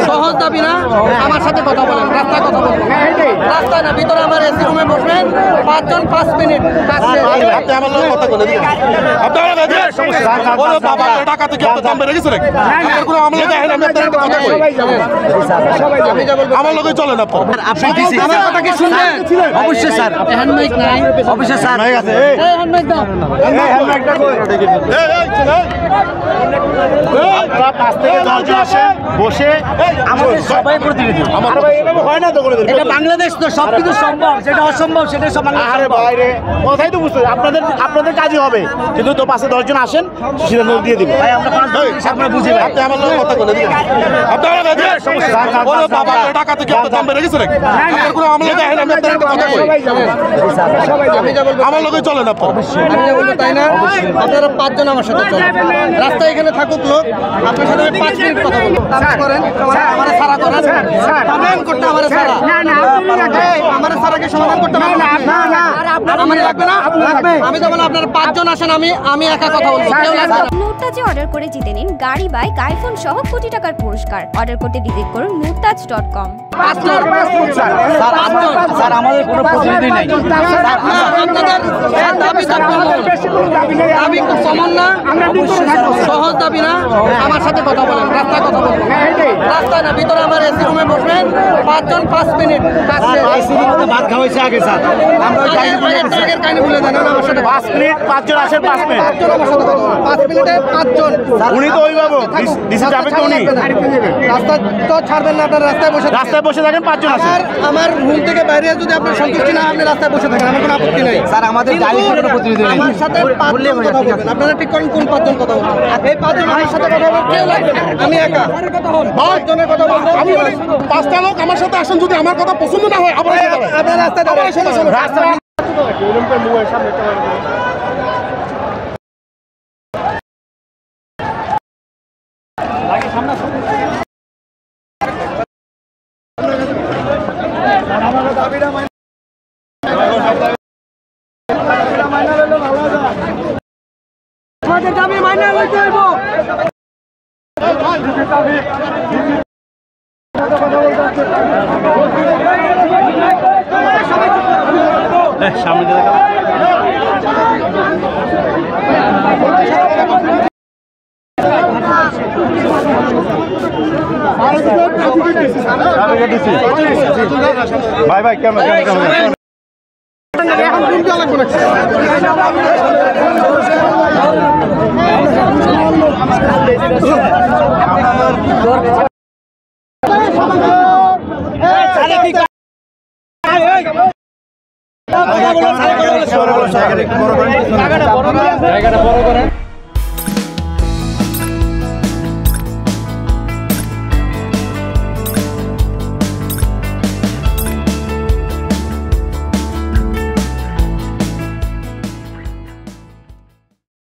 সহজ দাবি না, আমার সাথে কথা বলেন, রাস্তায় কথা বলবেন, রাস্তায় না, ভিতরে আমার এসি রুমে বসবেন, 5 জন 5 মিনিট আপনি আমার লোক কথা বলে দিন। টাকা থেকে দাম বেড়ে গেছে নাকি? কোনো আমার লোক দেখেন, আমি আপনার একটা কথা বলি, আমার লোকে চলেন আপনার। আমার কথা কি শুনবেন? অবশ্যই স্যার। হ্যান্ড মাইক নাই? অবশ্যই স্যার। হ্যান্ড মাইক দাও। আপনারা 5 থেকে 10 জন আসেন, বসে আমাদের সবাই প্রতিনিধি। হয় না তো করে দেন। এটা বাংলাদেশ তো, সবকিছু সম্ভব, যেটা অসম্ভব সেটা সব আরে বাইরে কথাই তো বুঝতে, আপনাদের কাজই হবে, কিন্তু তো 5 থেকে 10 জন আসেন, সিদ্ধান্ত দিয়ে দিব। ভাই আমরা 5 জন আপনারা বুঝি ভাই। আপনি আমার লোক কথা বলে দিন। টাকা থেকে দাম বেড়ে গেছে নাকি? কোনো আমার লোক দেখেন, আমি আপনার একটা কথা বলি, আমার লোকে চলেন আপনার। আমি যা বলবো তাই না, আপনারা 5 জন আমার সাথে চলেন, রাস্তায় এখানে থাকুক লোক, আপনার সাথে 5 মিনিট কথা বলবো, করেন আমার সারা করেন, সমাধান করতে আমার সারা, আমার সারাকে সমাধান করতে হবে না, আমার লাগবে না, আমি যেমন আপনারা 5 জন আসেন, আমি একা কথা বলবো, কেউ লাগবে না। মুরতাজে অর্ডার করে জিতে নিন গাড়ি, বাইক, আইফোন সহ কোটি টাকার পুরস্কার। অর্ডার করতে ভিজিট করুন murtaj.com। স্যার আমাদের কোনো প্রতিনিধি নাই, দাবি খুব কমন না, সহজ দাবি না, আমার সাথে কথা বলেন, রাস্তায় কথা বলবেন, রাস্তায় না, ভিতরে আমার এসি রুমে বসবেন, 5 জন 5 মিনিট ভাত খাওয়াইছে আগে স্যার, আমরা আগের কাহিনী ভুলে দেন, আমার সাথে 5 মিনিট 5 জন আসেন, 5 মিনিট 5 জন আমার সাথে কথা বলেন, 5 মিনিটে 5 জন। উনি তো ওইভাবে দিশে যাবে তো উনি, রাস্তা তো ছাড়বেন না, আপনার রাস্তায় বসে থাকেন, 5 জন আসেন। আমার রুম থেকে বাইরে যদি আপনার সন্তুষ্টি না, আপনি রাস্তায় বসে থাকেন, আমার কোনো আপত্তি নাই স্যার। আমাদের গাড়ি কোনো প্রতিনিধি নেই, আমার সাথে 5 জন কথা বলবেন, আপনারা ঠিক করেন কোন 5 জন কথা বলবেন, এই 5 জন আমার সাথে কথা বলবেন, কেউ লাগবে না, আমি একা 5 জনের কথা বলবো। আমি 5টা লোক আমার সাথে আসেন, যদি আমার কথা পছন্দ না হয় আবার আপনার রাস্তায় দাঁড়ান। আমাদের দাবি মাইনে লইতে হইব। সামনে ভাই ভাই কেমন জায়গাটা বড় করেন।